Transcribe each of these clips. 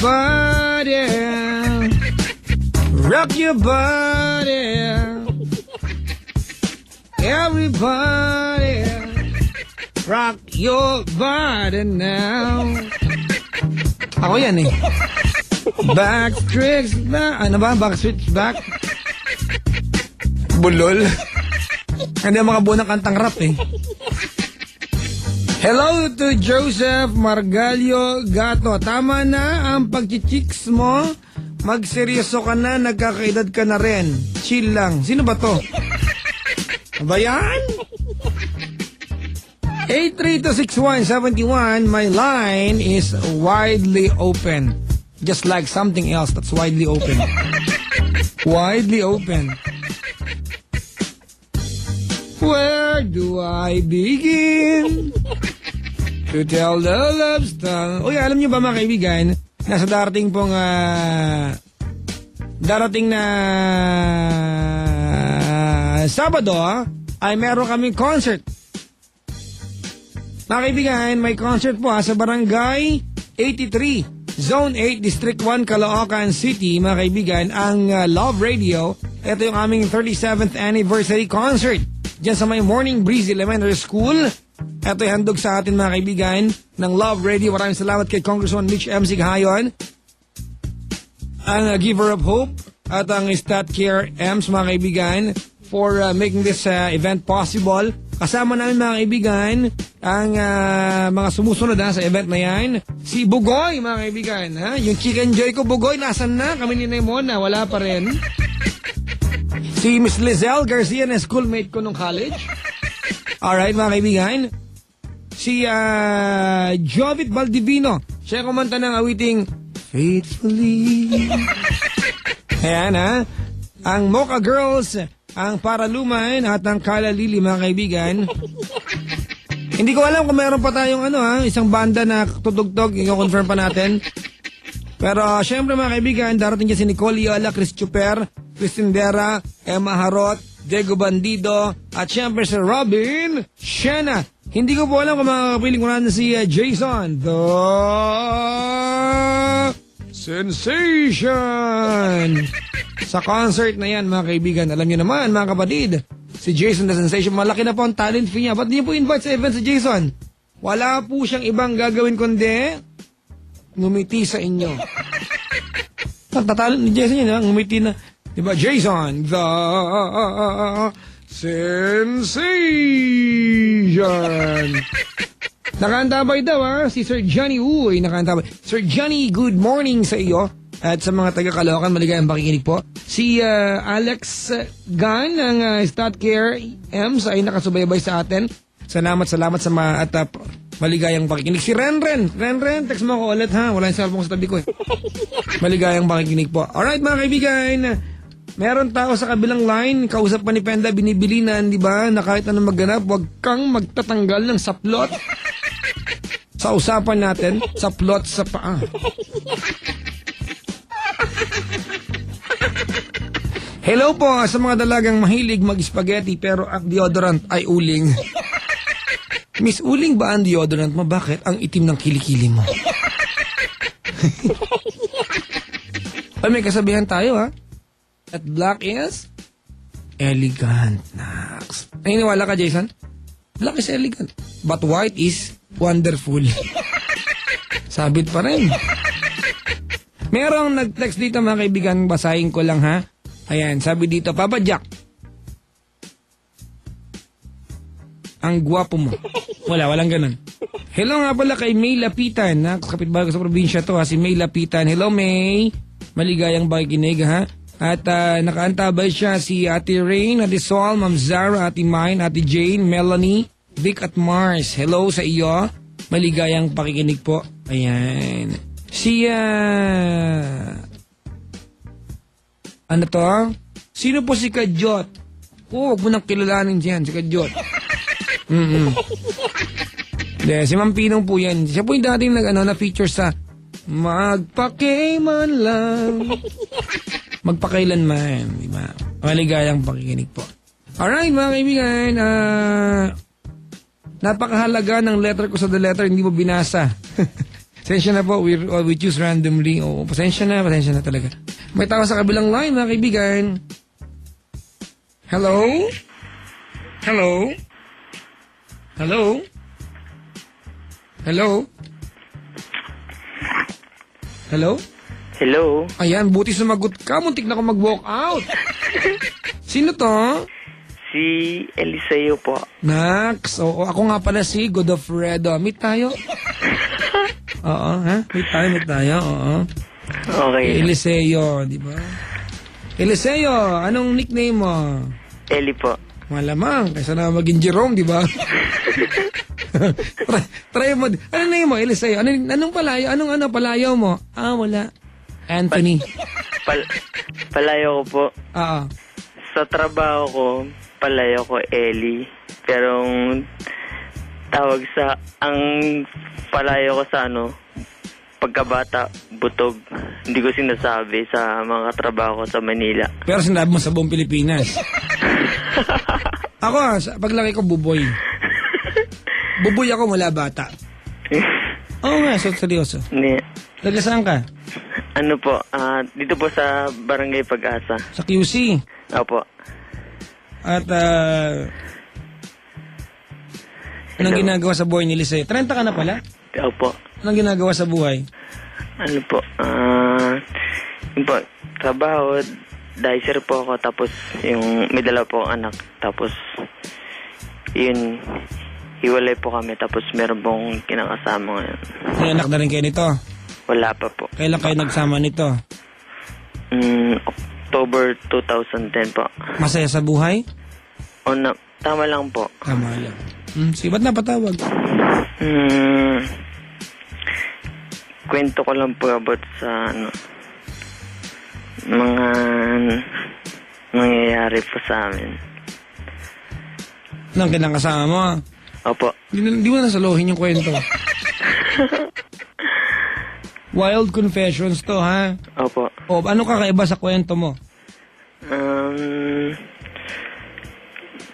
body, rock your body, everybody, rock your body now. Ako yan eh. Backstreet's back. Ano ba? Backstreet's back? Bulol. Hindi mga buo ng kantang rap eh. Hello to Joseph Margalio Gato. Tama na ang pagchichicks mo. Magseryoso ka na, nagkakaedad ka na rin. Chill lang. Sino ba to? Ba yan? 8326171. My line is widely open. Just like something else that's widely open. Widely open. Where do I begin to tell the love story? Uy, alam niyo ba mga kaibigan, nasa darating pong darating na Sabado ay meron kaming concert. Mga kaibigan, may concert po sa Barangay 83. Zone 8, District 1, Caloocan City, mga kaibigan, ang Love Radio. Ito yung aming 37th anniversary concert diyan sa may Morning Breeze Elementary School. Ito yung handog sa atin mga kaibigan ng Love Radio. Maraming salamat kay Congressman Mitch MC Gahayon, ang Giver of Hope, at ang StatCare EMS mga kaibigan for making this event possible. Kasama namin mga kaibigan ang mga sumusunod sa event na yan. Si Bugoy mga kaibigan. Yung Chicken Joy ko, Bugoy, nasan na? Kami ni Naimona, wala pa rin. Si Miss Lizelle Garcia na schoolmate ko nung college. Alright mga kaibigan. Si Jovit Baldivino. Siya kumanta ng awiting Faithfully. Ayan ang Mocha Girls, ang Paraluman at ang Kala Lili mga kaibigan. Hindi ko alam kung meron pa tayong isang banda na tutugtog, i-confirm pa natin. Pero syempre mga kaibigan, darating dyan si Nicole Yola, Chris Chuper, Christine Dera, Emma Harot, Diego Bandido, at syempre si Robin Shena. Hindi ko po alam kung makakapiling ko na si Jason The Sensation. Sa concert na yan mga kaibigan, alam niyo naman mga kapatid, si Jason The Sensation, malaki na po ang talent fee niya. Ba't niyo po invite sa event si Jason? Wala po siyang ibang gagawin kundi ngumiti sa inyo. Tatalent ni Jason yun, ngumiti na. Diba, Jason The Sensation. Nakaantabay daw si Sir Johnny. Uy, nakaantabay. Sir Johnny, good morning sa iyo. At sa mga taga-Caloocan, maligayang pakikinig po. Si Alex Gan ng StatCare EMS ay nakasubaybay sa atin. Salamat sa mga maligayang pakikinig. Si Renren, text mo ako ulit ha. Wala yung cellphone sa tabi ko eh. Maligayang pakikinig po. Alright mga kaibigan, meron tao sa kabilang line, kausap pa ni Penda, binibilinan, di ba? Na kahit anong magganap, huwag kang magtatanggal ng saplot. Sa usapan natin, saplot sa paa. Hello po sa mga dalagang mahilig mag-spaghetti pero ang deodorant ay uling. Miss, uling ba ang deodorant mo? Bakit? Ang itim ng kilikili mo. Ay, may kasabihan tayo At black is elegant. Nax. Naniniwala ka, Jason? Black is elegant. But white is wonderful. Sabit pa rin. Merong nag-text dito mga kaibigan, basahin ko lang ha. Ayan, sabi dito, Papa Jack, ang gwapo mo. Walang ganun. Hello nga pala kay May Lapitan. Kapitbahay ko sa probinsya to si May Lapitan. Hello May. Maligayang pakikinig ha. At nakaantabay siya si Ate Rain, Ate Sol, Ma'am Zara, Ate Mine, Ate Jane, Melanie, Vic at Mars. Hello sa iyo. Maligayang pakikinig po. Ayan. Si ano to? Sino po si Kadyot? Huwag mo nang kilalanin dyan, si Kadyot. Si Ma'am Pinong po yan. Siya po yung dating na-feature sa Magpakaiman lang. Magpakailanman, di ba? Maligayang pakikinig po. Alright, mga kaibigan, napakahalaga ng letter ko sa The Letter, hindi mo binasa. Pasensya na po, we choose randomly. Oo, pasensya na talaga. May tao sa kabilang line, mga kaibigan. Hello? Hello? Hello? Hello? Hello? Hello? Ayan, buti sumagot ka. Muntik na ako mag-walk out. Sino to? Si Eliseo po. Nax, oo. Ako nga pala si Godofredo. Meet tayo? Oo, ha? Meet tayo, oo. Okay. Eliseo, di ba? Eliseo, anong nickname mo? Eli po. Malamang, kaysa na maging Jerome, di ba? try mo. Anong name mo, Eliseo? Anong palayo? Anong palayo mo? Wala. Anthony. Palayo ko po. Oo. Sa trabaho ko, palayo ko Eli. Pero ang palayo ko sa pagkabata, butog. Hindi ko sinasabi sa mga katrabaho ko sa Manila. Pero sinabi mo sa buong Pilipinas. Ako, paglaki ko, buboy. Buboy ako mula bata. Oo nga, seryoso. Taga saan ka? Ano po, dito po sa Barangay Pag-asa. Sa QC? Opo. At, anong ginagawa sa buhay ni Eliseo? 30 ka na pala? Opo. Anong ginagawa sa buhay? Ano po, yun po, trabaho, dicer po ako, tapos may dala po akong anak, tapos, yun, hiwalay po kami, tapos meron pong kinakasama ngayon. May anak na rin kayo nito? Wala pa po. Kailan kayo nagsama nito? October 2010 po. Masaya sa buhay? Tama lang po. Tama lang. Sige, ba't napatawag? Kwento ko lang po about sa mga nangyayari po sa amin. Anong kinakasama mo? Opo. Hindi mo nasaluhin yung kwento. Wild confessions to, ha? Opo. O, ano kakaiba sa kwento mo?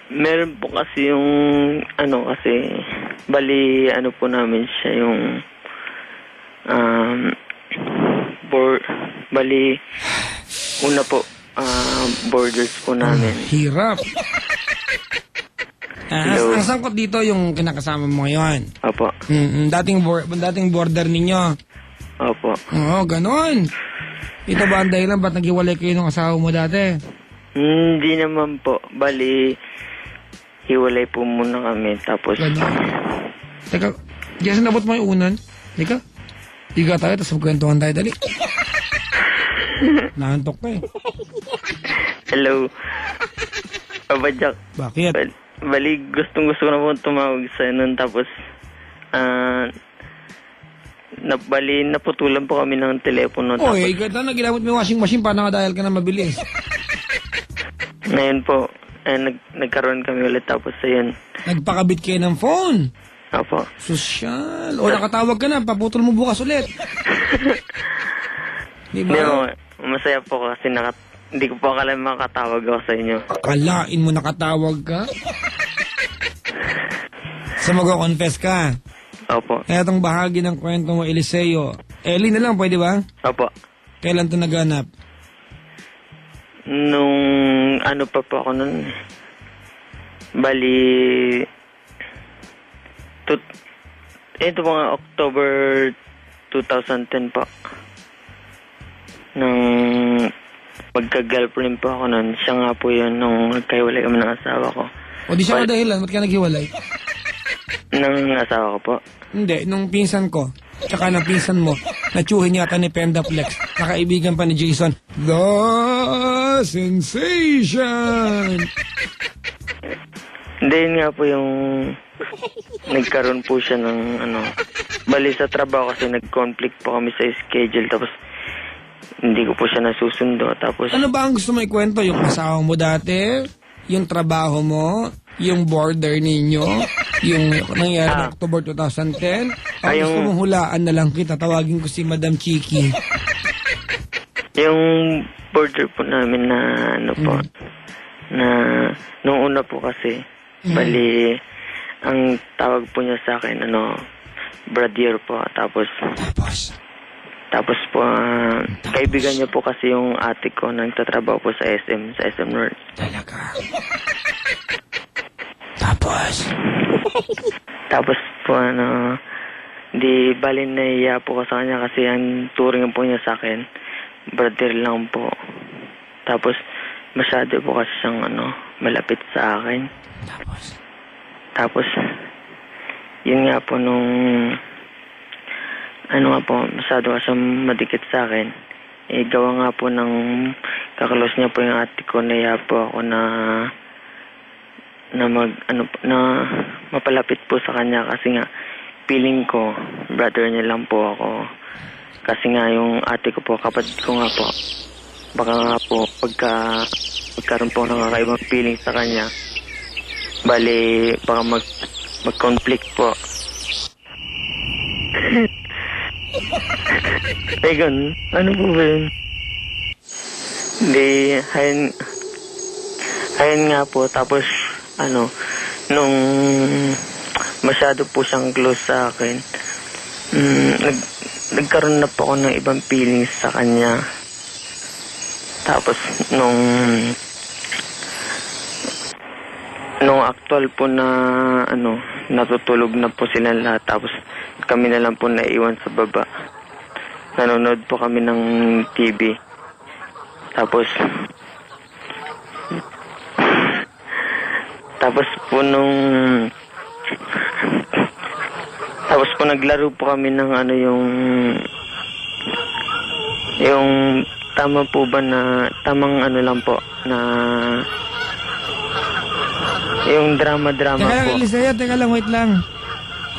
Meron po kasi bali, po namin siya yung, bali, una po, borders po namin. Hirap. Ang sangkot dito yung kinakasama mo ngayon. Opo. Dating border ninyo. Opo. Oo, ganon. Ito ba ang dahilan ba't naghiwalay kayo ng asawa mo dati? Hindi naman po. Bali, hiwalay po muna kami. Tapos... Ganon. Teka, Jason, nabot mo yung unan? Teka, higa tayo, tapos magkwentuhan tayo, dali. Nahantok ka eh. Hello. Jack. Bakit? Bali, gustong-gusto ko na po tumawag sa'yo nun. Tapos, naputulan po kami ng telepono. Oy, ganda na ginamit mo yung washing machine para nakadial ka na mabilis. Ngayon po, nagkaroon kami ulit. Tapos, ayun. Nagpakabit kayo ng phone. Opo. Sosyal. O, nakatawag ka na. Paputol mo bukas ulit. Diba? Hindi mo, masaya po kasi hindi ko po akala makatawag ako sa inyo. Akalain mo nakatawag ka? So, mag-confess ka? Opo. Kaya itong bahagi ng kwento mo, Eliseo. Eli na lang, pwede ba? Opo. Kailan ito naganap? Nung pa po ako nun. Bali, ito mga October 2010 po. Nung magka-girlfriend po ako nun, siya nga po yun nung nagkahiwalay kami ng asawa ko. O di siya ka dahilan, ba't ka naghiwalay? Ng asawa ko po? Hindi, nung pinsan ko. Tsaka ng pinsan mo, natsuhin yata ni Pendaflex. Nakaibigan pa ni Jason. The Sensation! Hindi, yun nga po yung nagkaroon po siya ng bali sa trabaho kasi nag-conflict po kami sa schedule tapos hindi ko po siya nasusundo tapos... Ano ba ang gusto mo ikwento? Yung asawa mo dati? Yung trabaho mo? Yung border ninyo? Yung nangyari ng October 2010? O gusto mong hulaan na lang kita? Tawagin ko si Madam Chiki. Yung border po namin na na nung una po kasi bali ang tawag po niya sa akin brother po. Tapos po, kaibigan niya po kasi yung ate ko nagtatrabaho po sa SM North. Talaga. Tapos po, di bali naiya po ko sa kanya kasi ang turing po niya sa akin, brother lang po. Tapos, masyado po kasi siyang, malapit sa akin. Tapos, yun nga po nung, masyado kasi madikit sa akin. Gawa nga po ng kakalos niya po yung ate ko, naiya po ako na mapalapit po sa kanya kasi nga, feeling ko, brother niya lang po ako. Kasi nga yung ate ko po, kapatid ko nga po, baka nga po, pagkaroon po ng kakaibang feeling sa kanya, bali, baka mag-conflict po. Egon, ano po ba yun? Hindi, ayun nga po, tapos, nung masyado po siyang close sa akin, nagkaroon na po ako ng ibang feelings sa kanya. Tapos, nung actual po na, natutulog na po sila lahat. Tapos, kami na lang po naiwan sa baba. Nanonood po kami ng TV. Tapos po naglaro po kami ng yung tama po ba na tamang lang po na yung drama Teka po. lang, Eliseo, teka lang, wait lang.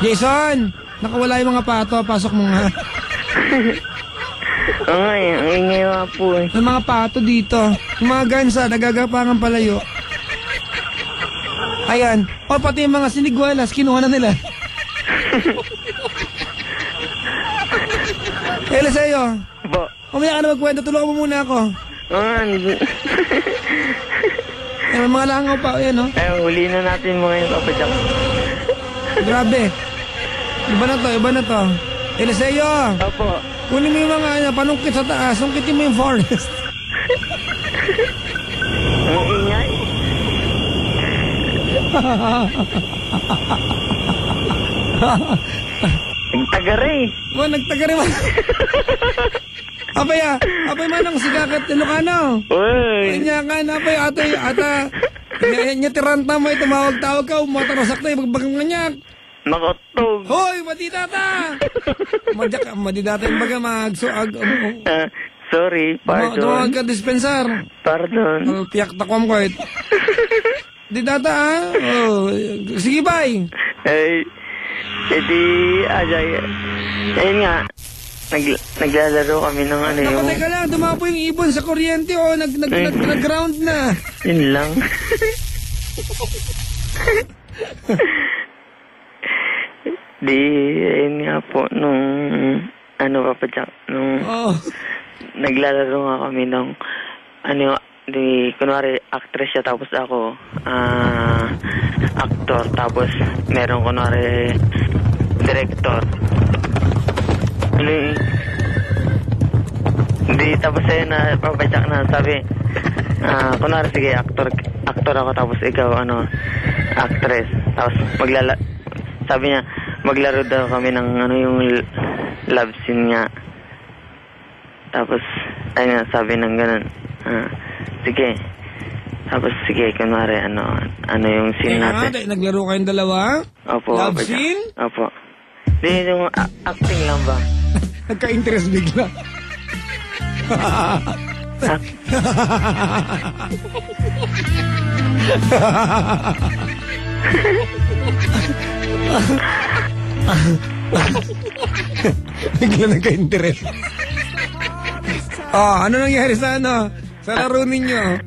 Jason, nakawala yung mga pato, pasok mo nga. Oo nga, ang ingay nga po eh. Yung mga pato dito, yung mga gansa, nagagapangan palayo. Ayan, pati yung mga sinigualas, kinuha na nila. Eliseo, Bo. umaya ka na magkwento, tulungan mo muna ako. May mga langaw pa, yan o. Huli na natin mga yung papadyak. Grabe. Iba na to. Eliseo, Opo. kunin mo yung mga panungkit sa taas, sungkitin mo yung forest. Ang ingay. Nagtagari. Nagtagari man. Apay manang sigakat Ilocano. Uy. Kanya ka na apay ata. Nya tiranta mo tumawag-tawag ka, umatarosak na ibagbagang manyak. Nakotog. Hoy, madidata! Madidata yung baga magsuag. Sorry, pardon. Tumawag ka dispensar. Pardon. Piyak takwam ko it. Didata Oh, sige bye. Edi, ajay. Ayun nga. Naglalaro kami ng yung... Naku, teka lang, dumapo yung ibon sa kuryente nag-ground na. Yun lang. Ayun nga po, nung papadyak, nung naglalaro nga kami ng kunwari actress siya tapos ako actor, tapos meron kunwari director. Tapos ayun na papadyak na sabi kunwari sige actor ako tapos ikaw actress, tapos sabi niya maglaro daw kami ng yung love scene niya. Tapos ayun nga sabi ng ganun, sige. Tapos sige, kunwari yung scene natin. Naglaro kayong dalawa? Opo. Love scene? Opo. Di yung acting lang ba? Nagka-interest bigla. Bigla nagka-interest. Ano nangyari sa sa laro ninyo?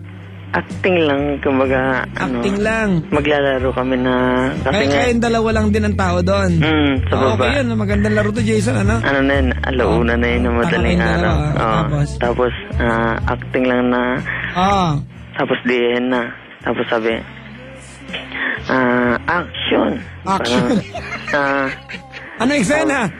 Acting lang, kumbaga, Acting lang. maglalaro kami na, kasi nga, Kayong dalawa lang din ang tao doon. sa baba. Okay yun, magandang laro to, Jason, Na yun, alauna na yun, na madaling araw. Tapos, acting lang na, tapos diyan na. Tapos sabi, action. Action. Ano eksena?